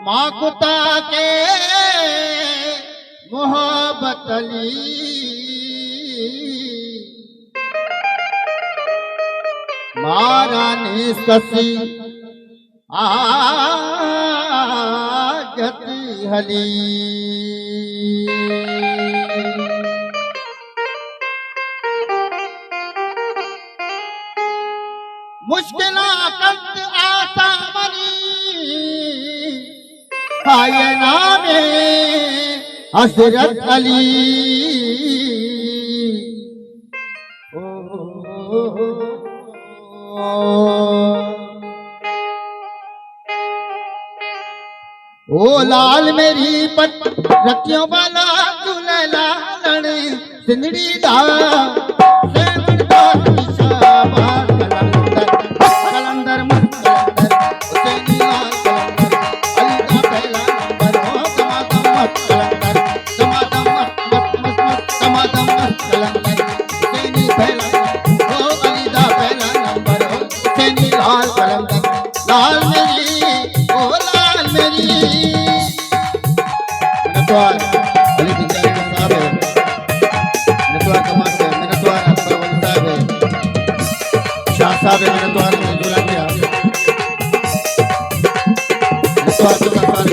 माँ कुता के मोहब्बत अली मारा ने ससी आगती हली मुश्किल कंद आता मनी हाय नामे हजरत अली ओ लाल मेरी पत रखियो वाला तुले लालण सिंदड़ी दा सेवन दा शाबाश कलंदर मत कलंदर हुसैनी लाल कलंदर अली का पहला नंबर हो समादम मत कलंदर हुसैनी पहला हो अली दा पहला नंबर हो हुसैनी लाल कलंदर लाल मेरी ओ लाल मेरी मिनटवार अली बिचारी साहब है मिनटवार कमाल है मिनटवार अकबर वली साहब है शाह साहब है मिनटवार में झूला किया मिनटवार के पास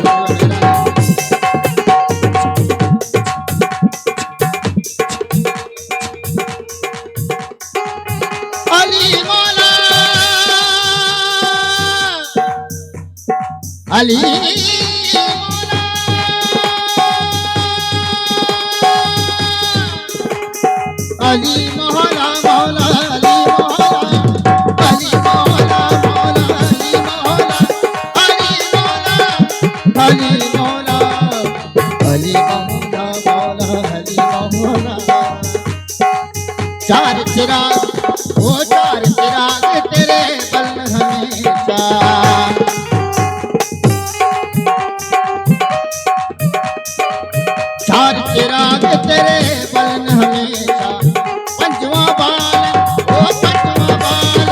अली मौला अली अली मौला मौला अली मौला अली मौला मौला अली मौला अली मौला अली मौला अली मौला चार चिराग वो चार चिराग तेरे बल हमेशा चार चिराग तेरे बल हमेशा पंजवा बाल ओ पंजवा बाल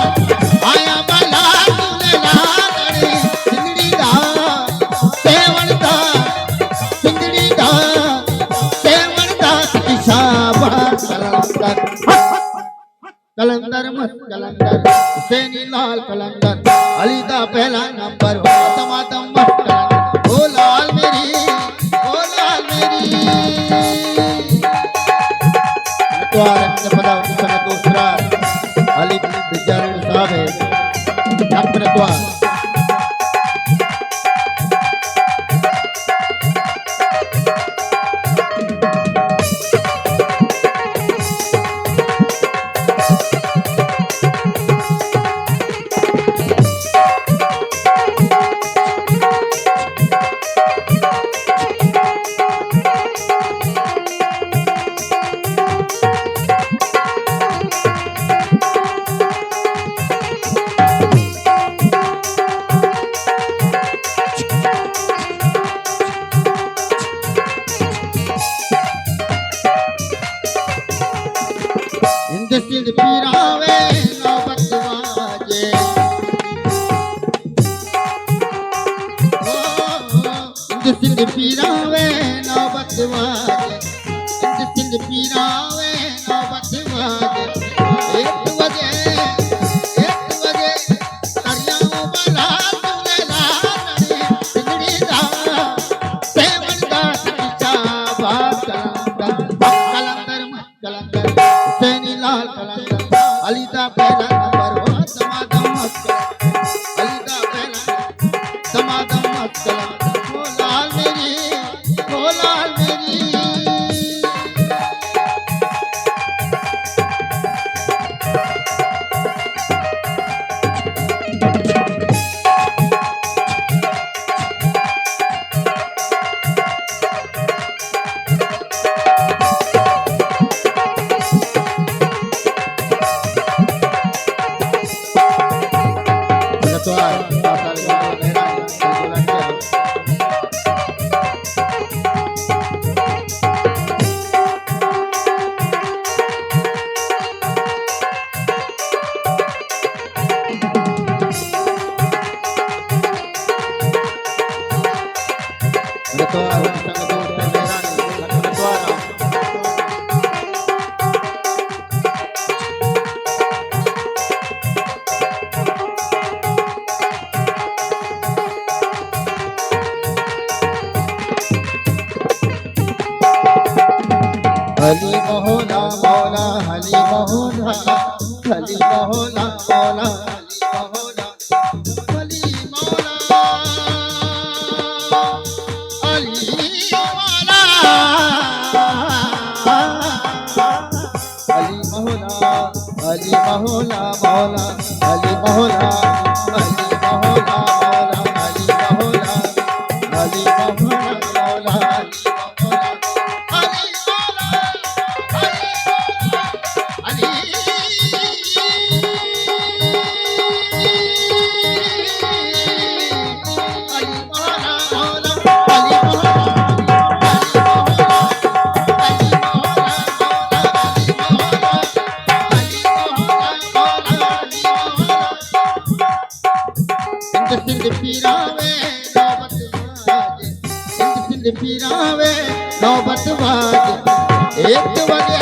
आया बाला तुले लालड़ी सिंदड़ी दा सेवन दा सिंदड़ी दा सेवन दा शाबाश कलंदर मत कलंदर हुसैनी लाल कलंदर अली दा पहला नंबर हो समादम मत कलंदर ओ लाल मेरी पदा उसका दूसरा अली बिचारी साहब है अपने द्वार सिंध पीरावे नौबत वाजे सिंध पीरावे नौबत वाजे सिंध पीरावे नौबत वाजे एक बजे दरियाओं वाला तुले लालड़ी सिंदड़ी दा सेवन दा शाबाश कलंदर मत कलंदर हुसैनी लाल कलंदर अली दा पहला नंबर हो समादम मत अली दा पहला समादम मत ओ लाल मेरी ओ लाल मेरी तो आरम संग दोस्त मेहरानी लखन द्वारा हली मोहला मौला हली मोहला हली मोहला मौला हली मोहला हली मोहला हली मोहला हली मोहला मौला हली मोहला हली मोहला मौला हली मोहला हली मोहला मौला पीरावे नौबत बाजे एक बजे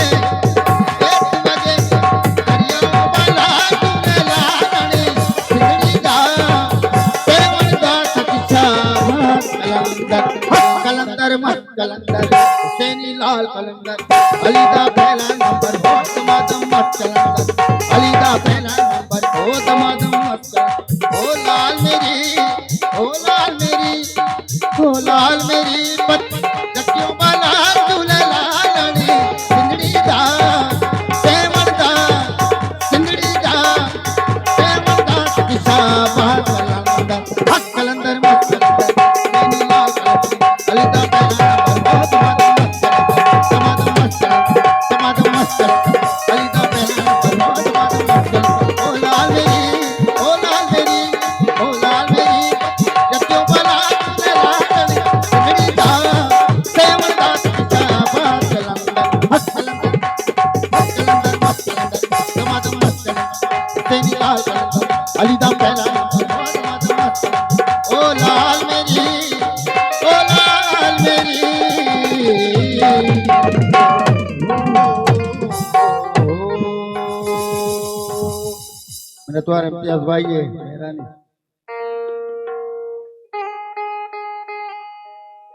हरिया वाला झूलेला रानी सिंगड़ी दा सेवन दा सखिया कलंदर मत कलंदर हुसैनी लाल कलंदर अली दा पहला नंबर हो दमादम मत कलंदर अली दा पहला नंबर हो दमादम मत कलंदर ओ लाल मेरी ओ लाल मेरी जक्यों वाला झूलेला रानी सिंगड़ी दा सेवन दा सिंगड़ी दा सेवन दा किसा बात कलंदर हक कलंदर मत कलंदर हुसैनी लाल कलंदर अली दा पहला नंबर हो दमादम मत कलंदर अली दा पहला नंबर हो दमादम मत कलंदर ओ लाल मेरी जक्यों वाला झूलेला रानी सिंगड़ी दा सेवन दा किसा बात कलंदर हक कलंदर मत कलंदर दमादम मत कलंदर हुसैनी लाल कलंदर अली दा पहला नंबर हो दमादम मत कलंदर ओ लाल मेरी मैंने तुम्हारे इम्तियाज भाई है मेहरानी